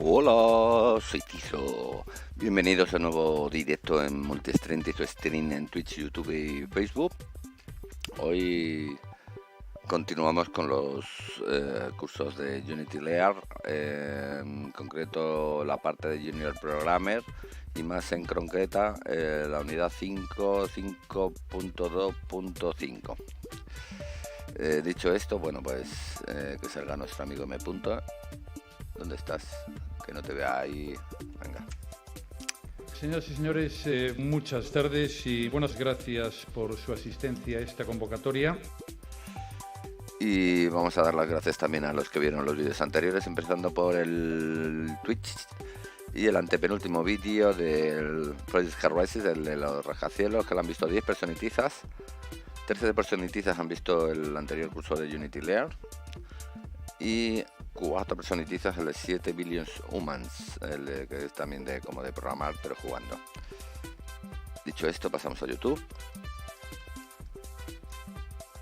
Hola, soy Tizo. Bienvenidos a un nuevo directo en Multistream, Tizo Stream en Twitch, YouTube y Facebook. Hoy continuamos con los cursos de Unity Layer, en concreto la parte de Junior Programmer y más en concreta la unidad 5.2.5. Dicho esto, bueno, pues que salga nuestro amigo M. ¿Dónde estás? Que no te vea ahí. Venga. Señoras y señores, muchas tardes y buenas gracias por su asistencia a esta convocatoria. Y vamos a dar las gracias también a los que vieron los vídeos anteriores, empezando por el Twitch y el antepenúltimo vídeo del Project Horizons, el de los rascacielos, que lo han visto 10 personitizas. 13 de personitizas han visto el anterior curso de Unity Layer. Y 4 personitizas el de 7 Billions Humans, que es también de como de programar pero jugando. Dicho esto, pasamos a YouTube.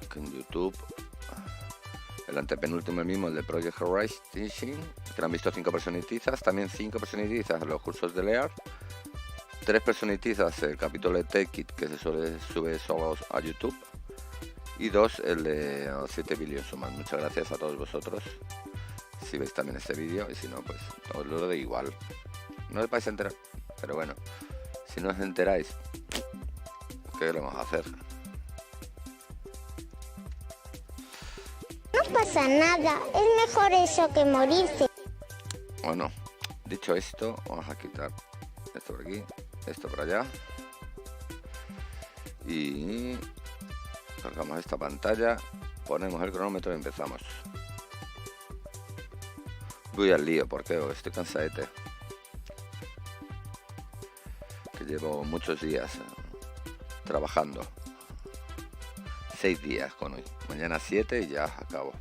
Que en YouTube el antepenúltimo, el mismo, el de Project Horizons, que lo han visto 5 personitizas, también 5 personitizas los cursos de Layer, 3 personitizas el capítulo de TechKit que se sube solo a YouTube, y 2 el de 7 Billions Humans. Muchas gracias a todos vosotros si veis también este vídeo, y si no, pues os lo doy igual. No os vais a enterar, pero bueno, si no os enteráis, ¿qué le vamos a hacer? No pasa nada, es mejor eso que morirse. Bueno, dicho esto, vamos a quitar esto por aquí, esto por allá, y cargamos esta pantalla, ponemos el cronómetro y empezamos. Voy al lío porque estoy cansadete, que llevo muchos días trabajando. 6 días con hoy, mañana 7 y ya acabo.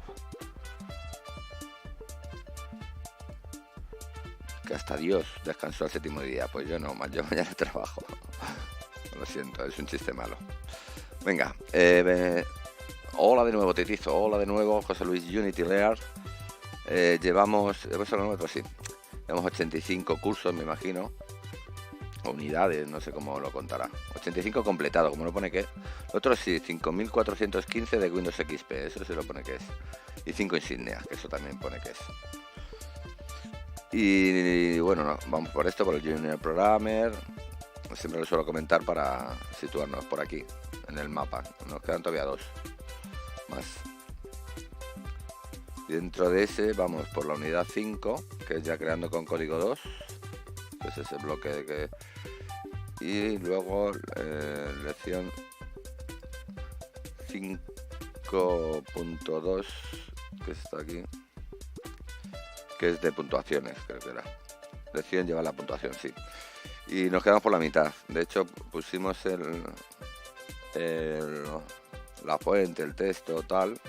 Que hasta Dios descansó el 7º día, pues yo no, yo mañana trabajo. Lo siento, es un chiste malo. Venga, hola de nuevo Titizo, hola de nuevo José Luis Unity Layer. Llevamos, sí, llevamos 85 cursos, me imagino, o unidades, no sé cómo lo contará. 85 completado, como lo pone que es. Otros sí, 5415 de Windows XP, eso sí lo pone que es. Y 5 insignias, que eso también pone que es. Y bueno, no, vamos por esto, por el Junior Programmer. Siempre lo suelo comentar para situarnos por aquí, en el mapa. Nos quedan todavía 2 más. Dentro de ese vamos por la unidad 5, que es ya creando con código 2, que es ese bloque de que... Y luego lección 5.2, que está aquí, que es de puntuaciones, creo que era. Lección lleva la puntuación, sí. Y nos quedamos por la mitad. De hecho, pusimos la fuente, el texto, tal.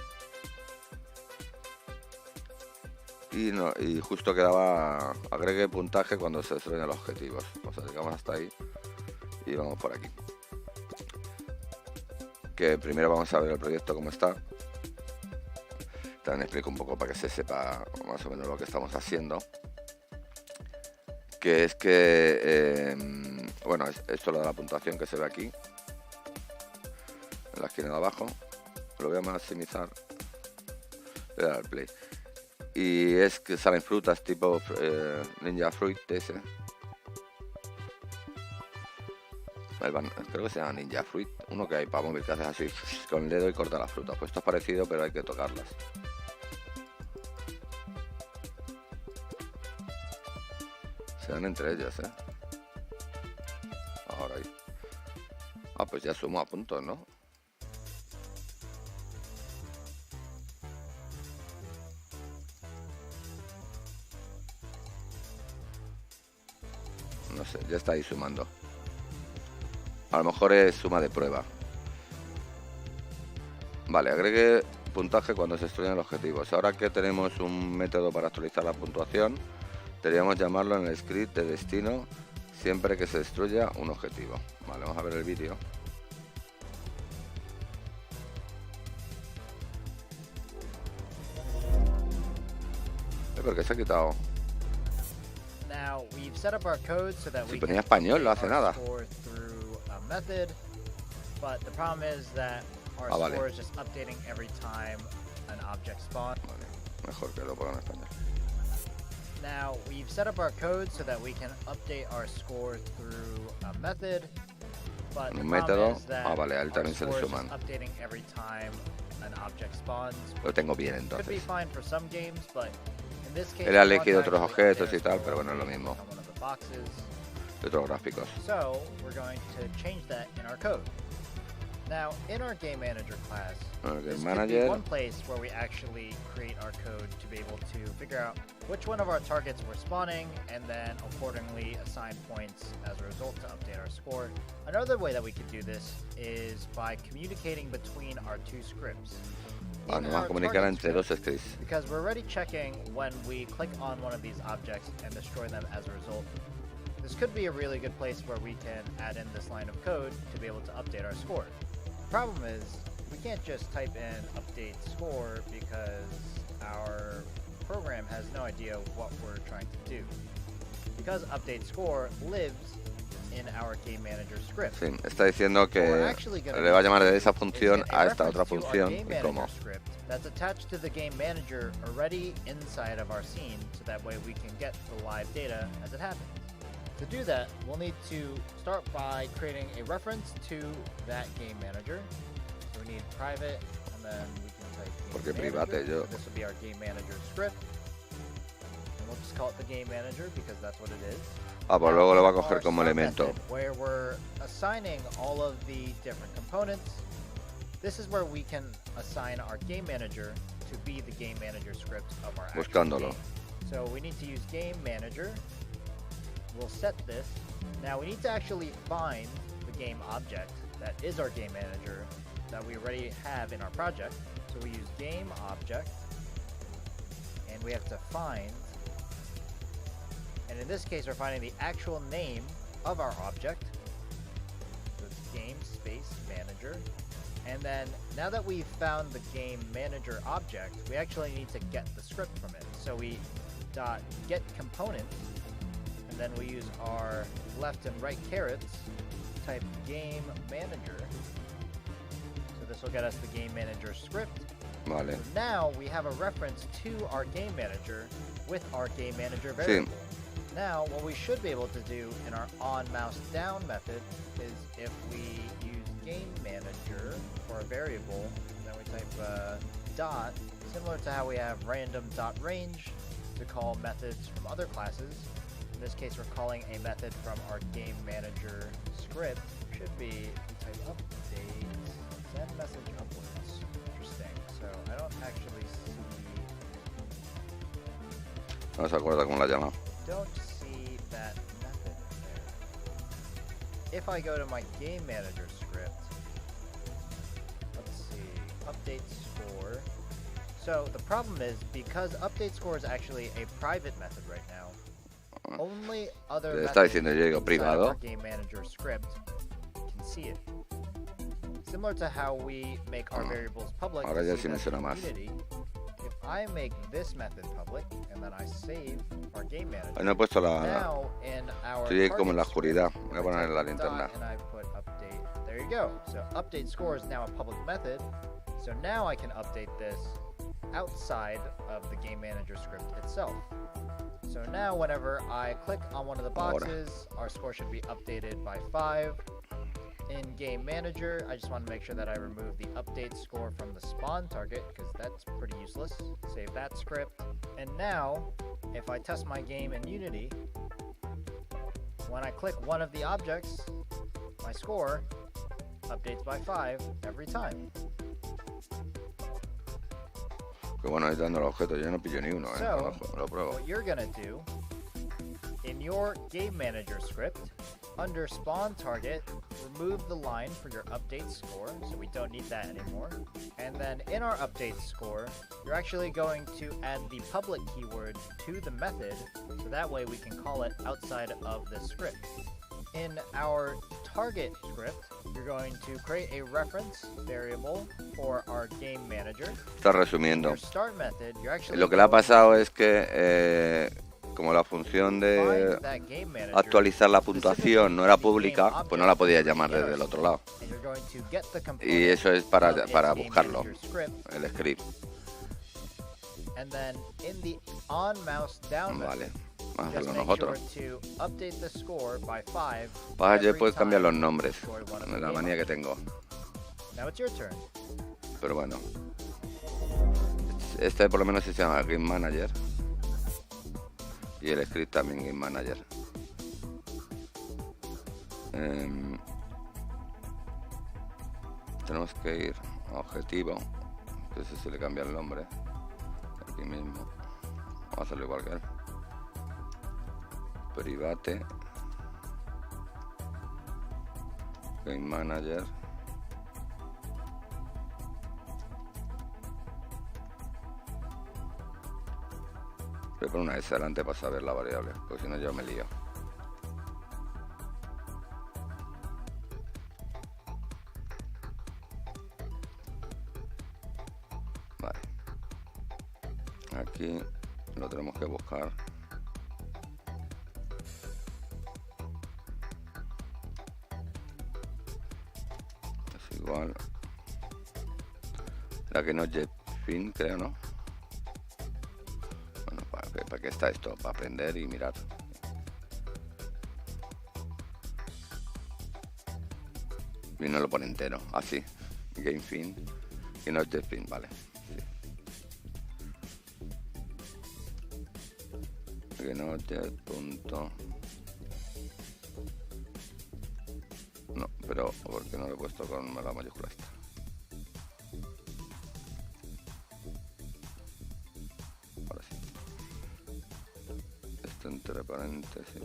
Y justo quedaba agregue puntaje cuando se suben los objetivos. Nos acercamos hasta ahí y vamos por aquí. Que primero vamos a ver el proyecto cómo está. También explico un poco para que se sepa más o menos lo que estamos haciendo. Que es que, bueno, esto lo de la puntuación que se ve aquí, en la esquina de abajo. Lo voy a maximizar. Voy a dar play. Y es que salen frutas tipo Ninja Fruit ese. Creo que se llama Ninja Fruit. Uno que hay para móvil que haces así con el dedo y corta las frutas. Pues esto es parecido, pero hay que tocarlas. Se dan entre ellas, Ahora ahí. Ah, pues ya sumo a puntos, ¿no? No sé, ya está ahí sumando. A lo mejor es suma de prueba. Vale, agregue puntaje cuando se destruyen objetivos. Ahora que tenemos un método para actualizar la puntuación, deberíamos llamarlo en el script de destino siempre que se destruya un objetivo. Vale, vamos a ver el vídeo. ¿Por qué se ha quitado? Now we've set up our code so that Si we ponía can español, no update hace our nada. score through a method, but the problem is that our vale. score is just updating every time an object spawns. Vale, mejor que lo ponga en español. Now we've set up our code so that we can update our score through a method, but the Un problem método. is that Vale, a él our también se le score is suman. just updating every time an object spawns. Lo tengo bien Could be entonces. fine for some games, but in this case, Él ha we want elegido to otros actually objetos update y tal, our pero bueno, es lo score mismo. on one of the boxes. De otros gráficos. So we're going to change that in our code. Now, in our Game Manager class, Game this could be Manager. one place where we actually create our code to be able to figure out which one of our targets we're spawning, and then accordingly assign points as a result to update our score. Another way that we could do this is by communicating between our two scripts. In Nos van a our comunicar target entre dos script, scripts. because we're already checking when we click on one of these objects and destroy them as a result. This could be a really good place where we can add in this line of code to be able to update our score. The problem is, we can't just type in update score because our program has no idea what we're trying to do. Because update score lives in our Game Manager script. Sí, está diciendo que What we're actually gonna le va a do llamar de esa is función get a a esta otra reference to our función Game y Manager cómo. script that's attached to the Game Manager already inside of our scene, so that way we can get the live data as it happens. To do that, we'll need to start by creating a reference to that Game Manager. So we need private, and then we can type Porque Game private Manager. yo. So this will be our Game Manager script. And we'll just call it the Game Manager because that's what it is. Ah, pues Now, luego lo va a our coger como start elemento. method, where we're assigning all of the different components. This is where we can assign our Game Manager to be the Game Manager script of our actual Buscándolo. game. So we need to use Game Manager. We'll set this. Now we need to actually find the game object that is our Game Manager that we already have in our project. So we use Game Object, and we have to find. And in this case, we're finding the actual name of our object. So it's Game Space Manager. And then now that we've found the Game Manager object, we actually need to get the script from it. So we dot get components, and then we use our left and right carets, type Game Manager. So this will get us the Game Manager script. Vale. So now we have a reference to our Game Manager with our Game Manager variable. Now, what we should be able to do in our on mouse down method is if we use Game Manager for a variable, and then we type dot, similar to how we have random dot range to call methods from other classes. In this case, we're calling a method from our Game Manager script. Should be type update, send message upwards. Interesting. So I don't actually see. No se acuerda cómo la llama. Don't see that method there. If I go to my Game Manager script, let's see, update score. So the problem is, because update score is actually a private method right now, only other Le está methods diciendo yo digo inside of privado. our Game Manager script can see it. Similar to how we make our variables public Ahora to ya see sí me that suena in más. Unity, if I make this method public and then I save our Game Manager, Ahí no he puesto la... now in our Estoy como en la target oscuridad. script, Voy a poner I la type linterna. dot and I put update. There you go. So update score is now a public method. So now I can update this outside of the Game Manager script itself. So now whenever I click on one of the boxes, our score should be updated by 5. In Game Manager, I just want to make sure that I remove the update score from the spawn target, because that's pretty useless. Save that script. And now, if I test my game in Unity, when I click one of the objects, my score updates by 5 every time. Que bueno, ahí dando los objetos. Yo no pillo ni uno, So, lo pruebo. what you're gonna do, in your Game Manager script, under spawn target, remove the line for your update score, so we don't need that anymore. And then in our update score, you're actually going to add the public keyword to the method, so that way we can call it outside of the script. In our target script, you're going to create a reference variable for our Game Manager. Está resumiendo. Your start method, you're actually Lo que le ha going pasado es que como la función find de that game manager, actualizar la puntuación no era pública, pues no la podía llamar desde el otro lado. and you're going to get the Y component eso es of para its game buscarlo, manager script, el script. and then in the on mouse down Vale, method, vamos a just hacerlo make nosotros. sure to update the score by 5 Vas a every poder cambiar time los nombres, you destroy one of the la game manía que objects. tengo. Now it's your turn. Pero bueno, este por lo menos se llama Game Manager. Y el script también Game Manager. Tenemos que ir a objetivo, que ese se le cambia el nombre. Aquí mismo. Vamos a hacerlo igual que él. Private. Game Manager. Voy a poner una S adelante para saber la variable, porque si no yo me lío. Vale. Aquí lo tenemos que buscar. Es igual. La que no es JetFin, creo, ¿no? Bueno, ¿para qué está esto? Para aprender y mirar. Y no lo pone entero, así. GameFin y no es JetFin, vale. Sí. Que no jet punto. No, pero porque no lo he puesto con la mayúscula esta. Ahora sí. Esto entre paréntesis.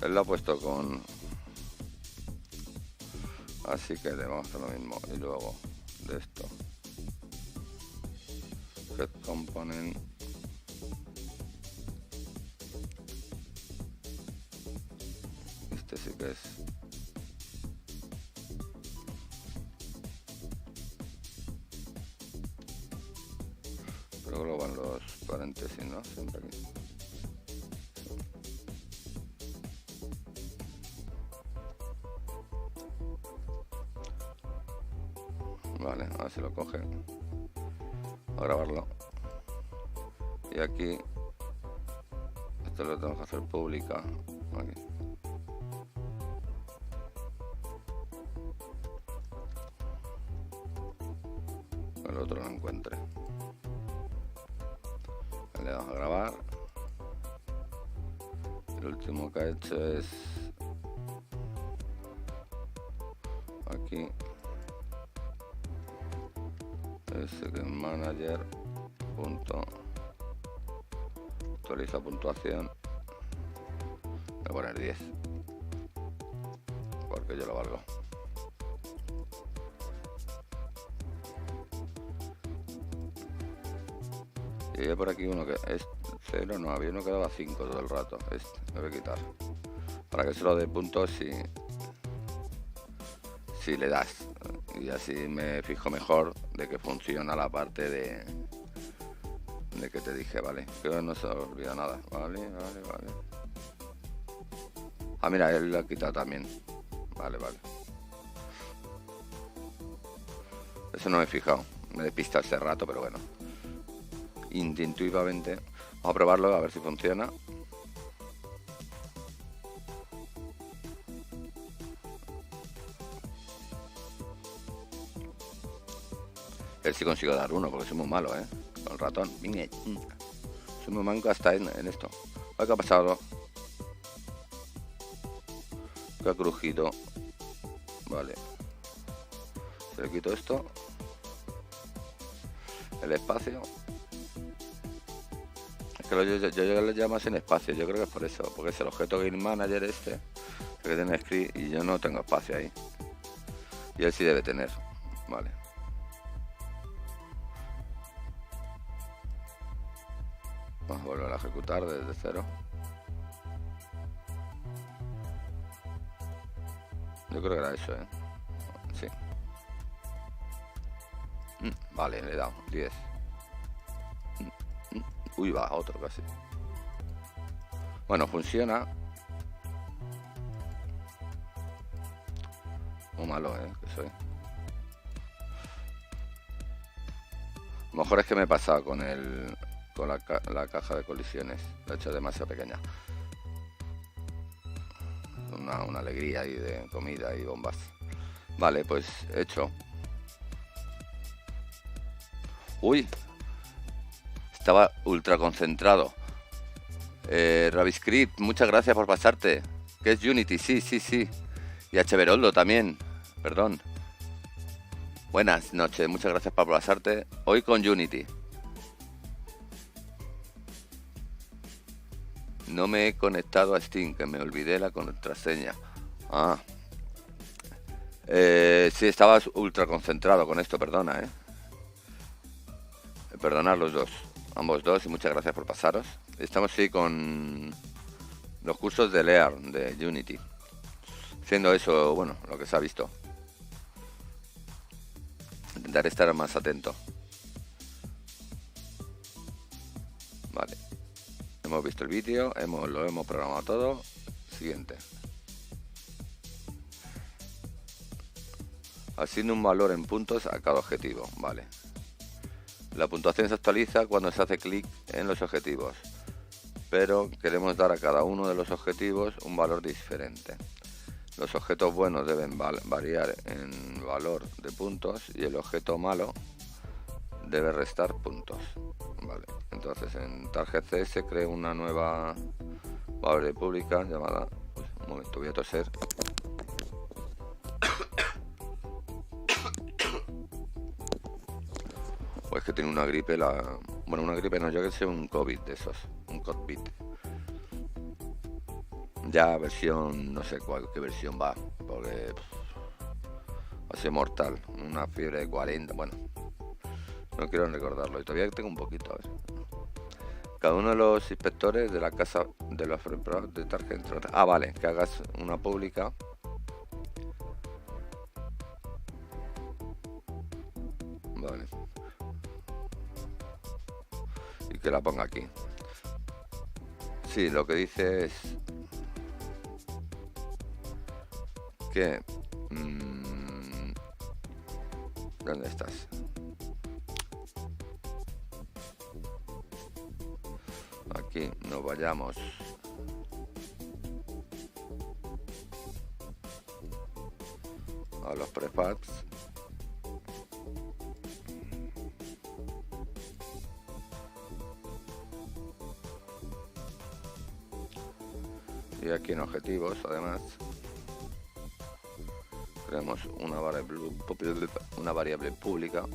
Él lo ha puesto con... Así que le vamos a hacer lo mismo. Y luego de esto. Get component. Este sí que es... Creo que luego van los paréntesis, ¿no? Siempre aquí. Vale, a ver si lo coge. A grabarlo. Y aquí esto lo tengo que hacer pública. Aquí. El otro lo encuentre. Le damos a grabar. El último que ha hecho es aquí. Es manager punto actualiza puntuación. Voy a poner 10 porque yo lo valgo. Y hay por aquí uno que es 0, no, había uno que daba 5 todo el rato. Este lo voy a quitar para que se lo dé puntos si le das. Y así me fijo mejor de que funciona la parte de que te dije, ¿vale? Que no se olvida nada, ¿vale? Ah, mira, él lo ha quitado también. Vale. Eso no me he fijado. Me despista hace rato, pero bueno. Intuitivamente. Vamos a probarlo, a ver si funciona. Él sí consigo dar uno, porque soy muy malo, ¿eh? Con el ratón. Soy muy manco hasta en esto. ¿Qué ha pasado? Que ha crujido. Vale. Se le quito esto. El espacio. Es que yo le llamo sin espacio. Yo creo que es por eso. Porque es el objeto Game Manager este. El que tiene script y yo no tengo espacio ahí. Y él sí debe tener. Vale. Vamos a volver a ejecutar desde cero. Yo creo que era eso, ¿eh? Sí. Vale, le he dado 10. Uy, va, otro casi. Bueno, funciona. Muy malo, que soy. A lo mejor es que me he pasado con la caja de colisiones. La he hecho demasiado pequeña. Una alegría ahí de comida y bombas. Vale, pues hecho. Uy, estaba ultra concentrado. Raviscript, muchas gracias por pasarte. ¿Qué es Unity? Sí. Y a Cheveroldo también. Perdón. Buenas noches, muchas gracias por pasarte. Hoy con Unity. No me he conectado a Steam, que me olvidé la contraseña. Sí, estabas ultra concentrado con esto, perdona, Perdonad los dos, ambos dos, y muchas gracias por pasaros. Estamos sí con los cursos de Lear, de Unity. Haciendo eso, bueno, lo que se ha visto. Intentaré estar más atento. Vale. Hemos visto el vídeo, lo hemos programado todo. Siguiente. Asigna un valor en puntos a cada objetivo. Vale. La puntuación se actualiza cuando se hace clic en los objetivos, pero queremos dar a cada uno de los objetivos un valor diferente. Los objetos buenos deben variar en valor de puntos y el objeto malo debe restar puntos. Vale, entonces en Target CS creo una nueva variable pública llamada... un momento, voy a toser. Pues que tiene una gripe, bueno, una gripe no, yo que sé, un COVID de esos, un COVID. Ya versión, no sé qué versión va, porque ha sido mortal, una fiebre de 40, bueno, no quiero recordarlo, y todavía tengo un poquito, a ver. Cada uno de los inspectores de la casa de los de Target. Vale, que hagas una pública. Vale. Y que la ponga aquí. Sí, lo que dice es que... ¿dónde estás? Aquí nos vayamos a los prefabs. Y aquí en objetivos, además, creamos una variable pública.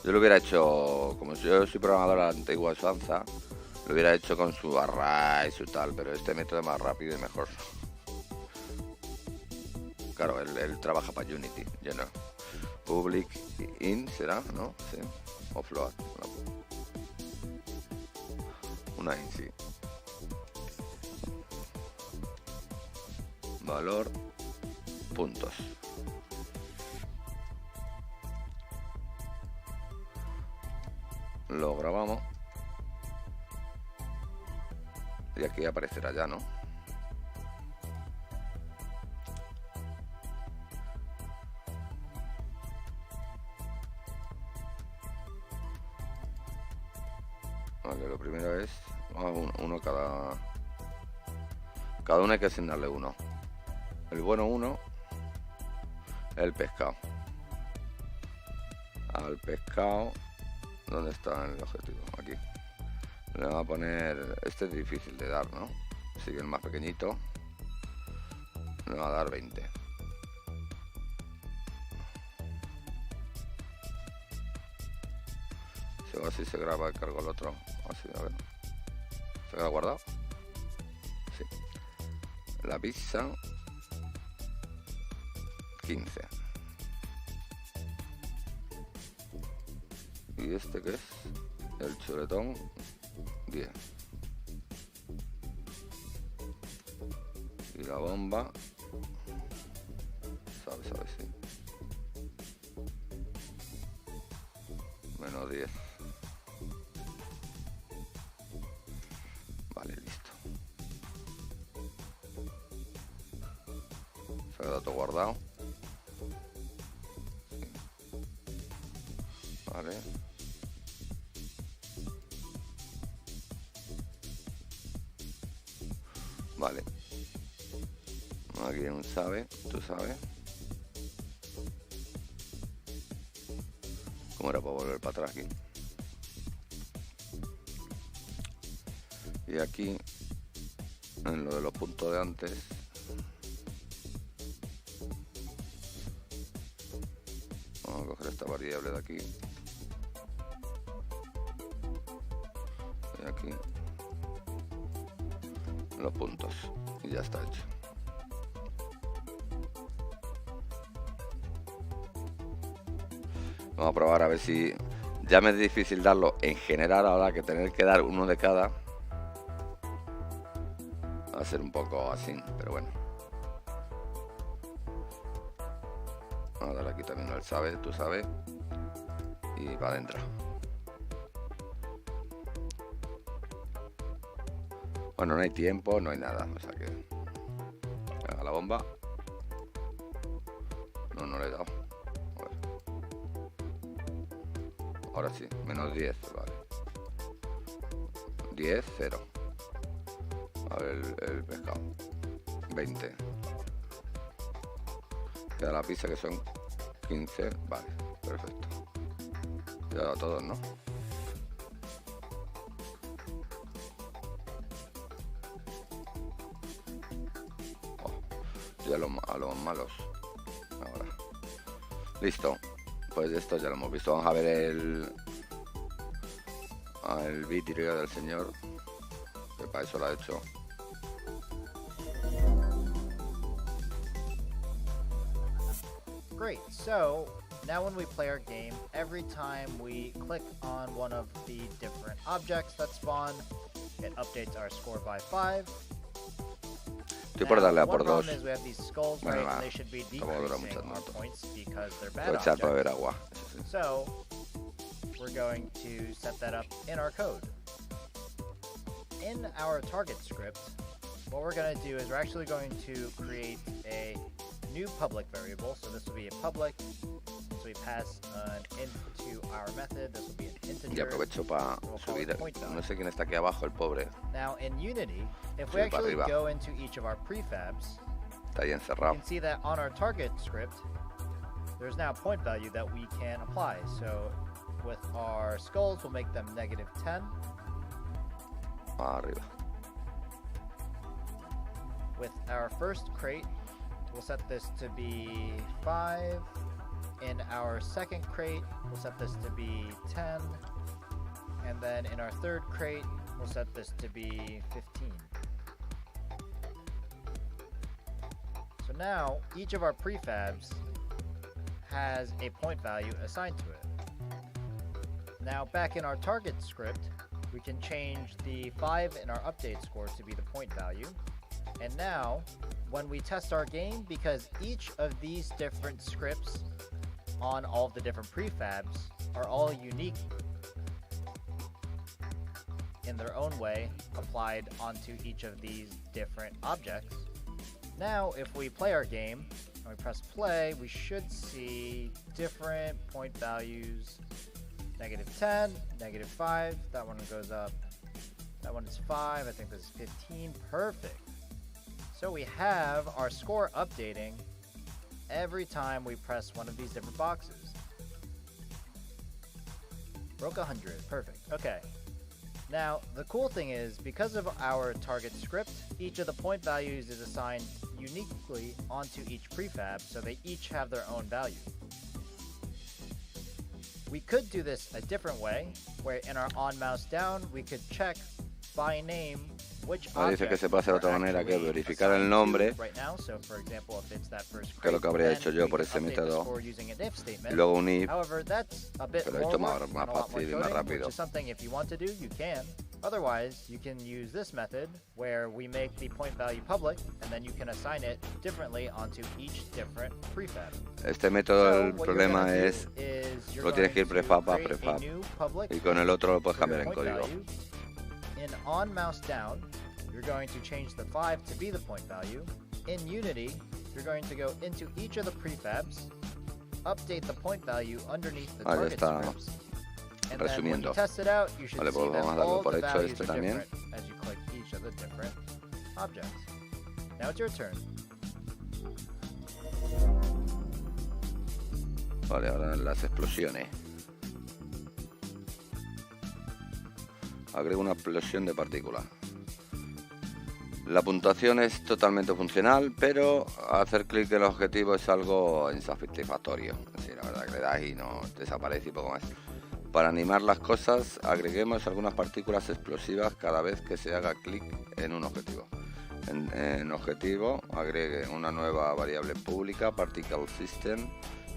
Yo lo hubiera hecho, como si yo soy programador a la antigua usanza, lo hubiera hecho con su array y su tal, pero este método es más rápido y mejor. Claro, él trabaja para Unity, yo no. Public in será, ¿no? Sí. O float. Una in, sí. Valor, puntos. Lo grabamos. Y aquí aparecerá ya, ¿no? Vale, lo primero es uno cada uno hay que asignarle uno. El bueno 1, el pescado. Al pescado, ¿dónde está el objetivo? Aquí. Le vamos a poner, este es difícil de dar, ¿no? Así que el más pequeñito le va a dar 20. Si hago así se graba, cargo el otro. Así, a ver. ¿Se queda guardado? Sí. La pizza 15. ¿Y este qué es? El chuletón 10. Y la bomba, ¿sabes? Sí. Menos 10. Vale, listo. Se ha dato guardado. Sí. Vale. Vale. Aquí hay un sabe, tú sabes. ¿Cómo era para volver para atrás aquí? Y aquí, en lo de los puntos de antes, vamos a coger esta variable de aquí. Y aquí, los puntos. Y ya está hecho. Vamos a probar a ver si... Ya me es difícil darlo en general, ahora que tener que dar uno de cada. Va a ser un poco así, pero bueno. Vamos a darle aquí también al sabe, tú sabes. Y para adentro. Bueno, no hay tiempo, no hay nada. O sea que... Haga la bomba. No le he dado. Ahora sí, menos 10, vale. 10, 0. A ver el pescado. 20. Queda la pizza que son 15. Vale, perfecto. Ya a todos, ¿no? Oh, ya a los malos. Ahora. Listo. Pues esto ya lo hemos visto. Vamos a ver el vidrio del señor, que para eso lo ha hecho. Great, so now when we play our game, every time we click on one of the different objects that spawn, it updates our score by 5. Estoy por darle a por 2. Bueno, va, tampoco dura mucho tanto. Voy a echar para beber agua. So, we're going to set that up in our code. In our target script, what we're going to do is we're actually going to create a new public variable. So this will be a public. So we pass an int to our method. This will be an integer. Y aprovecho para subir. No sé quién está aquí abajo, el pobre. Now in Unity, if we actually go into each of our prefabs, está ahí encerrado. You can see that on our target script, there's now a point value that we can apply. So with our skulls, we'll make them -10. Arriba. With our first crate, we'll set this to be 5. In our second crate, we'll set this to be 10. And then in our third crate, we'll set this to be 15. So now, each of our prefabs has a point value assigned to it. Now, back in our target script, we can change the 5 in our update score to be the point value. And now, when we test our game, because each of these different scripts on all of the different prefabs are all unique in their own way, applied onto each of these different objects. Now, if we play our game and we press play, we should see different point values. -10, -5, that one goes up. That one is 5, I think this is 15, perfect. So we have our score updating every time we press one of these different boxes. Broke 100, perfect, okay. Now, the cool thing is, because of our target script, each of the point values is assigned uniquely onto each prefab, so they each have their own value. We could do this a different way, where in our on mouse down, we could check by name which dice que se puede hacer de otra manera, que verificar el nombre, right now. So, for example, if it's that first que es lo que habría hecho yo por ese método, y luego un if, However, that's a bit pero esto más fácil y más rápido. Something if you want to do, you can. Otherwise, you can use this method where we make the point value public and then you can assign it differently onto each different prefab. Este método, el problema es, lo tienes que ir prefab a prefab, y con el otro lo puedes cambiar en código. In on mouse down, you're going to change the 5 to be the point value. In Unity, you're going to go into each of the prefabs, update the point value underneath the target scripts. And then when you test it out, you should see that all the values are different as you click each of the different objects. Now it's your turn. Vale, ahora las explosiones. Agrego una explosión de partículas. La puntuación es totalmente funcional, pero hacer clic en el objetivo es algo insatisfactorio. Es decir, la verdad que le das y no desaparece y poco más. Para animar las cosas, agreguemos algunas partículas explosivas cada vez que se haga clic en un objetivo. En objetivo, agregue una nueva variable pública, Particle System,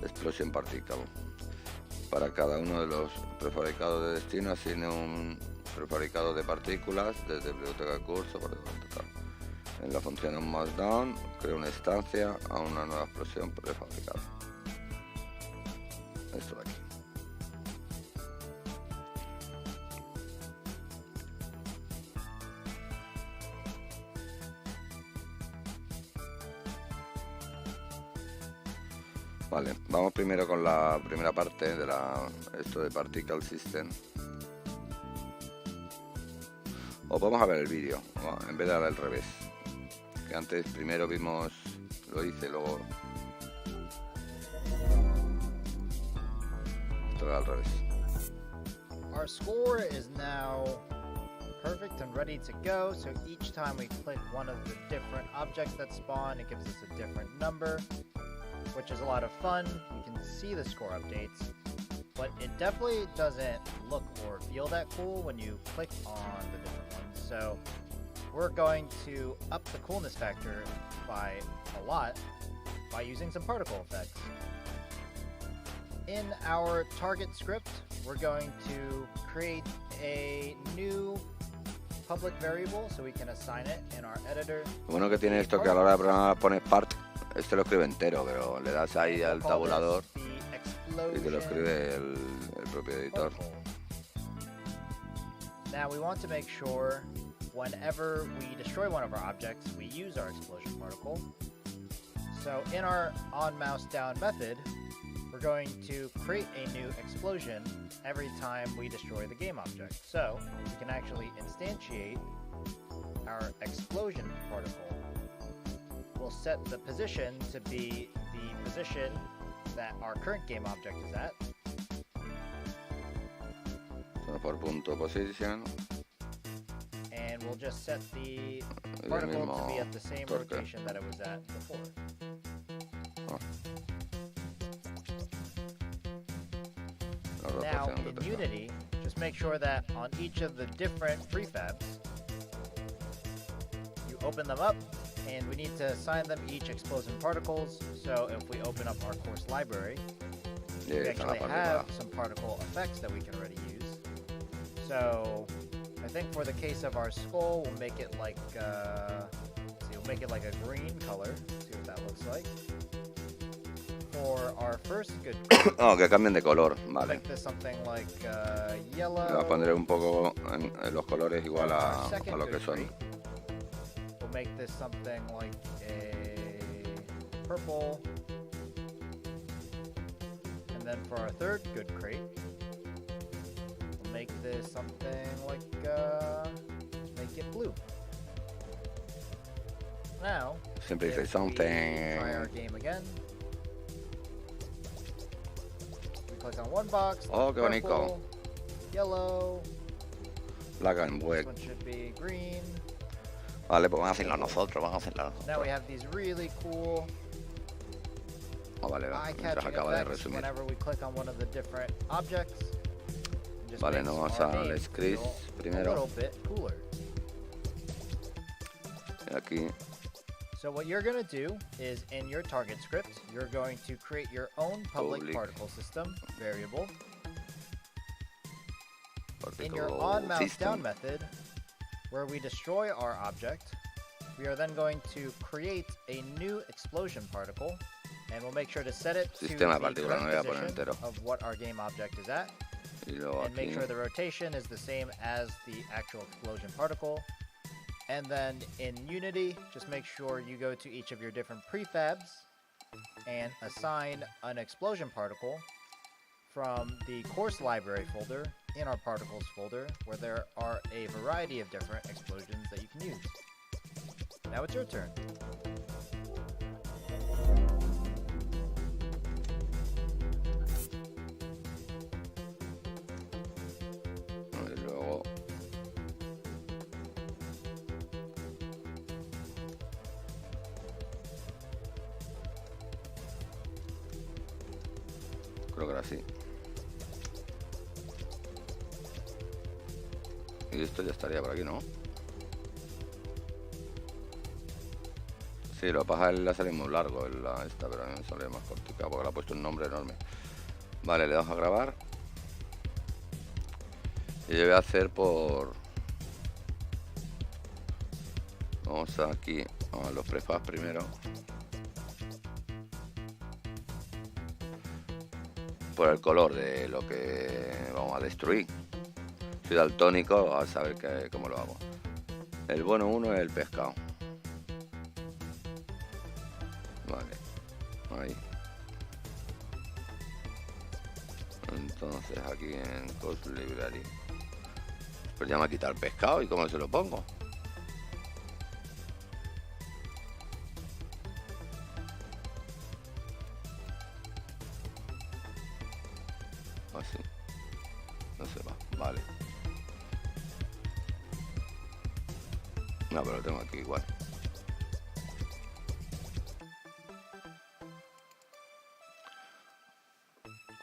Explosion Particle. Para cada uno de los prefabricados de destino, asigne un prefabricado de partículas desde biblioteca de curso. En la función onMouseDown, crea una instancia a una nueva explosión prefabricada. Esto de aquí. Vale, vamos primero con la primera parte de esto de Particle System. O vamos a ver el vídeo, en vez de al revés. Que antes primero vimos, lo hice, luego al revés. Our score is now perfect and ready to go. So each time we click one of the different objects that spawn, it gives us a different number, which is a lot of fun. You can see the score updates, but it definitely doesn't look or feel that cool when you click on the different ones. So we're going to up the coolness factor by a lot by using some particle effects. In our target script, we're going to create a new public variable so we can assign it in our editor. Lo bueno que tiene esto que a la hora de programar pones part. Este lo escribe entero, pero le das ahí al tabulador y te lo escribe el propio editor. Now we want to make sure whenever we destroy one of our objects, we use our explosion particle. So in our onMouseDown method, we're going to create a new explosion every time we destroy the game object. So we can actually instantiate our explosion particle. We'll set the position to be the position that our current game object is at. So por punto position. And we'll just set the particle to be at the same rotation that it was at before. Now in Unity, just make sure that on each of the different prefabs, you open them up, and we need to assign them each explosion particles. So if we open up our course library, we actually have some particle effects that we can already use. So I think for the case of our skull, we'll make it like we'll make it like a green color. See what that looks like. For our first good oh, que cambien de color, vale. Make this something like yellow. Le pondré un poco en los colores igual a lo que son. We'll make this something like a purple. And then for our third good crate, we'll make this something like make it blue. Now, simply say something. Try our game again. Click on one box. Oh, qué bonito. Yellow. Black and white. This one should be green. Vale, pues vamos a hacerlo nosotros, Now we have these really cool vale, eye-catching effects whenever we click on one of the different objects. Vale, nos vamos al script primero. A little bit cooler. Y aquí. So what you're going to do is in your target script, you're going to create your own public particle system variable. in your Particle on-mouse system. down method, where we destroy our object, we are then going to create a new explosion particle, and we'll make sure to set it to Sistema the particular, no current voy a poner position entero. of what our game object is at, Y luego and make aquí, sure the rotation is the same as the actual explosion particle. And then in Unity, just make sure you go to each of your different prefabs and assign an explosion particle from the course library folder in our particles folder, where there are a variety of different explosions that you can use. Now it's your turn. y luego creo que era así. Y esto ya estaría por aquí, ¿no? Sí, lo que pasa es que le sale muy largo esta, pero a mí me sale más cortica porque le ha puesto un nombre enorme. Vale, le damos a grabar. Y yo voy a hacer por... Vamos aquí a los prefabs primero. Por el color de lo que vamos a destruir. Soy daltónico, a saber cómo lo hago. El bono 1 es el pescado. Vale, ahí. Entonces aquí en Cost Library. Pues ya me ha quitado el pescado, ¿y cómo se lo pongo? Así. No se va, vale. No, pero lo tengo aquí igual.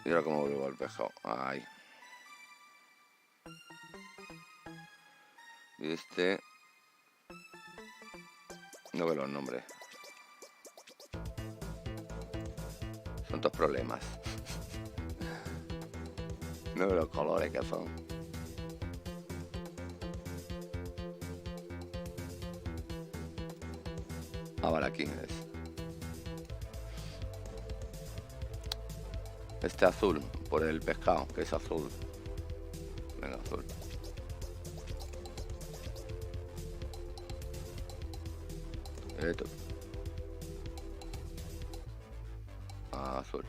Y ahora cómo vuelvo al pescado. Ahí. Y este... No veo los nombres. Son todos problemas. No veo los colores que son. Ah, vale, aquí es. Este azul, por el pescado, que es azul. Venga, azul. Esto. Azul.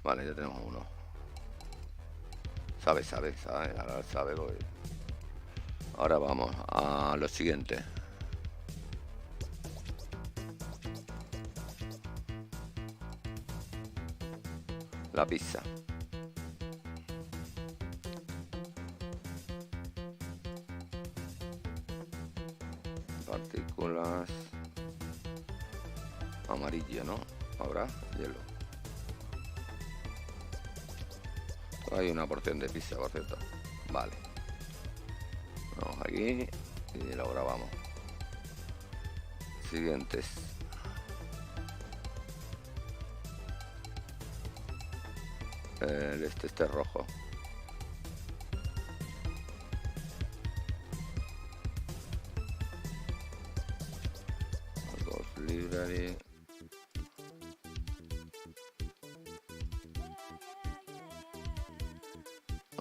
Vale, ya tenemos uno. Sabe. Ahora sabe. Ahora vamos a lo siguiente. La pizza. Partículas. Amarillo, ¿no? Ahora, hielo. Hay una porción de pizza, por cierto. Vale. Vamos aquí y lo grabamos. Siguientes. Este rojo. Cost Library.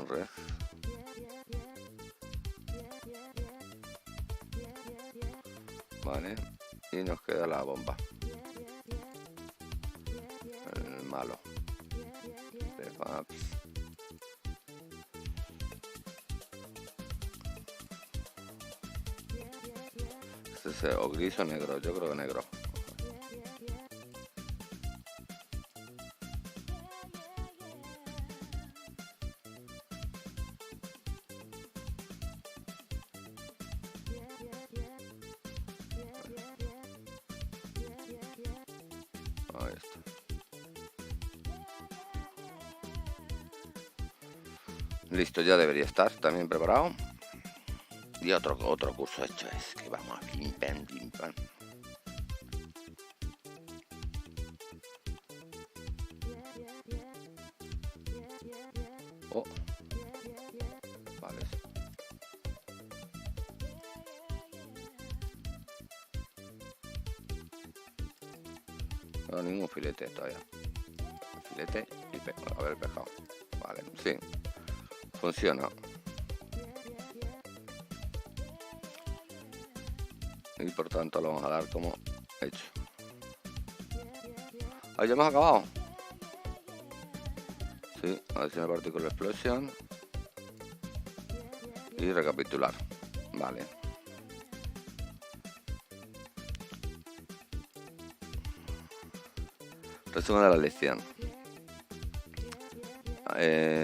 Red. Vale. Y nos queda la bomba. El malo. Prefabs. Este es o gris o negro. Yo creo que negro. Ahí está. Listo, ya debería estar también preparado. Y otro curso hecho es que vamos a pim pam. Oh. Vale. No, ningún filete todavía. Filete y a ver, pescado. Vale, sí. Funciona. Y por tanto lo vamos a dar como hecho. Ah, ya hemos acabado. Sí, adicionar particle explosion. Y recapitular. Vale. Resumen de la lección.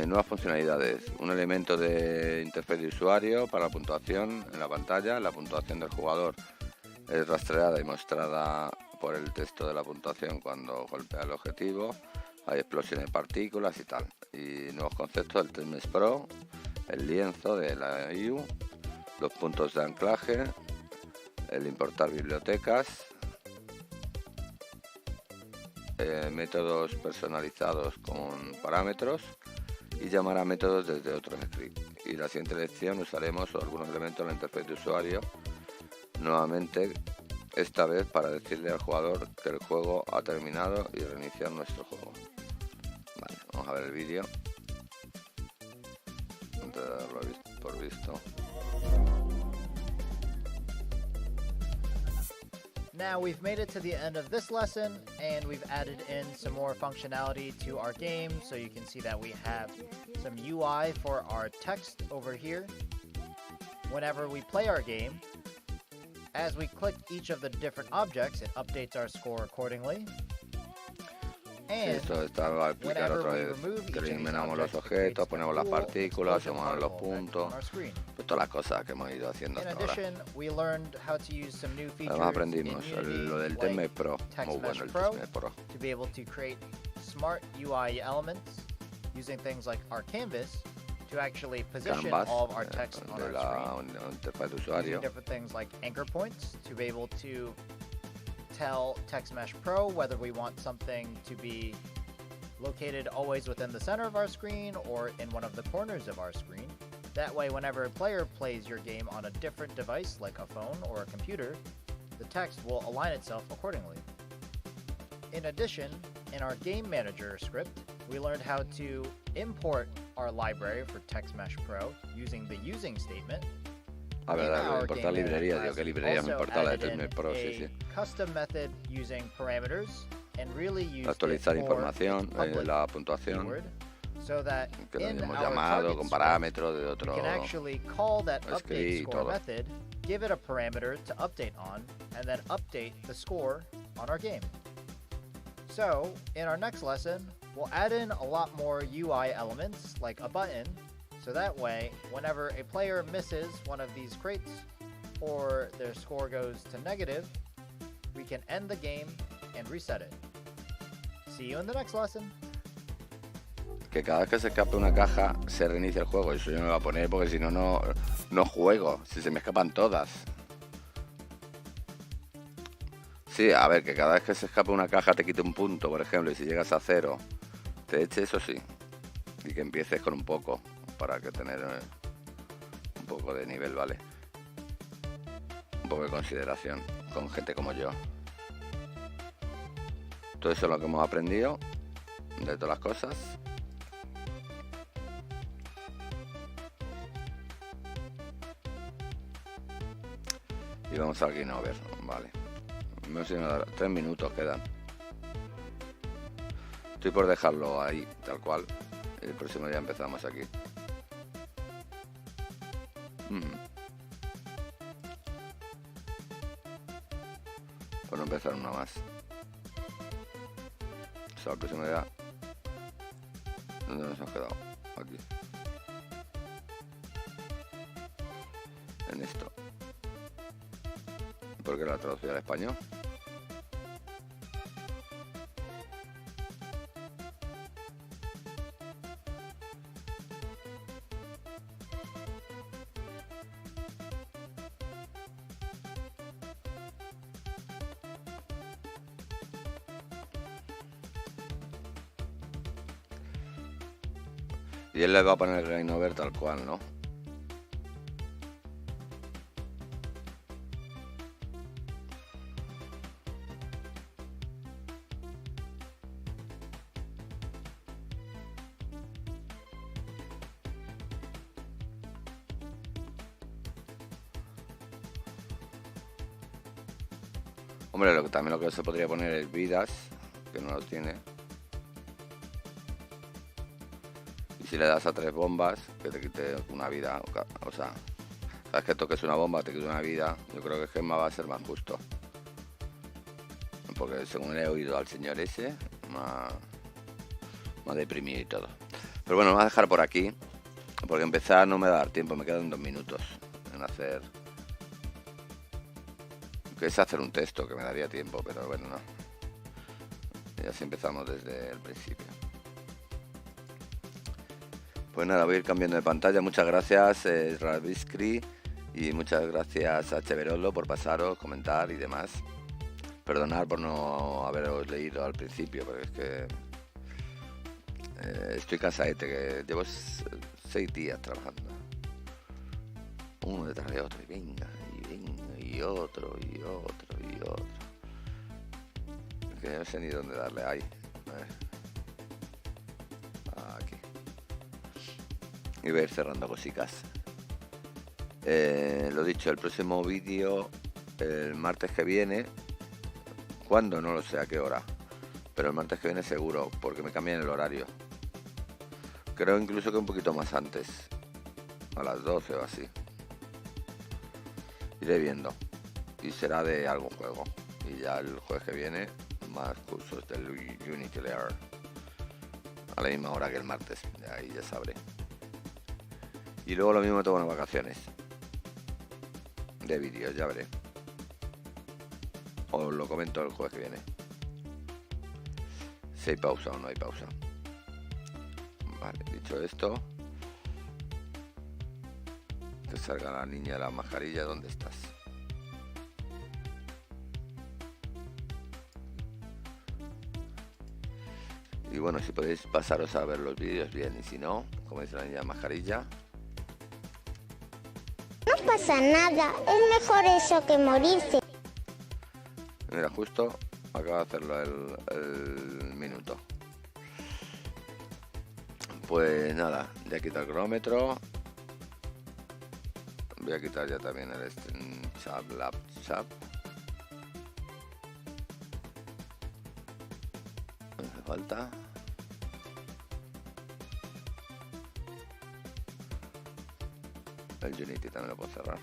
Nuevas funcionalidades. Un elemento de interfaz de usuario para la puntuación en la pantalla. La puntuación del jugador es rastreada y mostrada por el texto de la puntuación cuando golpea el objetivo. Hay explosiones de partículas y tal. Y nuevos conceptos del Test Pro, el lienzo de la IU, los puntos de anclaje, el importar bibliotecas, métodos personalizados con parámetros y llamar a métodos desde otros scripts. Y la siguiente lección usaremos algunos elementos de la interfaz de usuario nuevamente, esta vez para decirle al jugador que el juego ha terminado y reiniciar nuestro juego. Vale, vamos a ver el vídeo antes de darlo por visto. Now we've made it to the end of this lesson, and we've added in some more functionality to our game, so you can see that we have some UI for our text over here. Whenever we play our game, as we click each of the different objects, it updates our score accordingly. And Esto está va a explicar otra vez que eliminamos los objetos, ponemos las partículas, sumamos los puntos, pues todas las cosas que hemos ido haciendo hasta ahora. Además aprendimos lo del Test Pro, muy bueno el Test Pro. To be able to create smart UI elements using things like our canvas to actually position Canvas, all of our text on de our la screen. interfaz de usuario. Using different things like anchor points to be able to tell TextMesh Pro whether we want something to be located always within the center of our screen or in one of the corners of our screen. That way, whenever a player plays your game on a different device like a phone or a computer, the text will align itself accordingly. In addition, in our game manager script, we learned how to import our library for TextMesh Pro using the using statement. A ver, importar librerías, digo que librerías me importa la de Test Pro, sí, sí. Custom method using parameters and really use Actualizar información, la puntuación, que lo hemos llamado con parámetros de otro we can actually call that update script y score todo. method, give it a parameter to update on, and then update the score on our game. So, in our next lesson, we'll add in a lot more UI elements like a button, so that way, whenever a player misses one of these crates or their score goes to negative, we can end the game and reset it. See you in the next lesson. Que cada vez que se escape una caja se reinicia el juego. Eso yo me voy a poner porque si no, no juego. Si se me escapan todas. Sí, a ver, que cada vez que se escape una caja te quite un punto, por ejemplo, y si llegas a 0, te eche, eso sí. Y que empieces con un poco, para que tener un poco de nivel, ¿vale? Un poco de consideración con gente como yo. Todo eso es lo que hemos aprendido de todas las cosas. Y vamos aquí, no, a ver, vale. Me voy a dar 3 minutos quedan. Estoy por dejarlo ahí, tal cual. El próximo día empezamos aquí. Por no empezar una más. O sea, el próximo día. ¿Dónde nos hemos quedado? Aquí. En esto. ¿Por qué la traducí al español? Y él le va a poner el game over tal cual, ¿no? Hombre, también lo que se podría poner es vidas, que no lo tiene. Y si le das a 3 bombas, que te quite una vida. O sea, cada vez que toques una bomba te quite una vida. Yo creo que Gemma va a ser más justo. Porque según he oído al señor ese, me ha deprimido y todo. Pero bueno, me voy a dejar por aquí. Porque empezar no me va a dar tiempo, me quedan 2 minutos en hacer... Que es hacer un texto, que me daría tiempo, pero bueno, no. Y así empezamos desde el principio. Pues nada, voy a ir cambiando de pantalla. Muchas gracias, Raviskri, y muchas gracias a Cheverolo por pasaros, comentar y demás. Perdonad por no haberos leído al principio, pero es que estoy cansadete, que llevo 6 días trabajando. Uno detrás de otro, y venga, y otro, y otro, y otro. Es que no sé ni dónde darle ahí. Aquí. Y voy a ir cerrando cositas. Lo dicho, el próximo vídeo, el martes que viene. ¿Cuándo? No lo sé, a qué hora. Pero el martes que viene seguro, porque me cambian el horario. Creo incluso que un poquito más antes. A las 12 o así. Iré viendo. Y será de algún juego. Y ya el jueves que viene, más cursos del Unidad. A la misma hora que el martes. Ahí ya sabré. Y luego lo mismo tengo unas vacaciones. De vídeos, ya veré. Os lo comento el jueves que viene. Si hay pausa o no hay pausa. Vale, dicho esto. Que salga la niña de la mascarilla. ¿Dónde estás? Y bueno, si podéis pasaros a ver los vídeos bien. Y si no, como dice la niña de la mascarilla. No pasa nada, es mejor eso que morirse. Mira, justo acaba de hacerlo el minuto. Pues nada, ya he quitado el cronómetro. Voy a quitar ya también el lap chat. No hace falta. El Unity también lo puedo cerrar.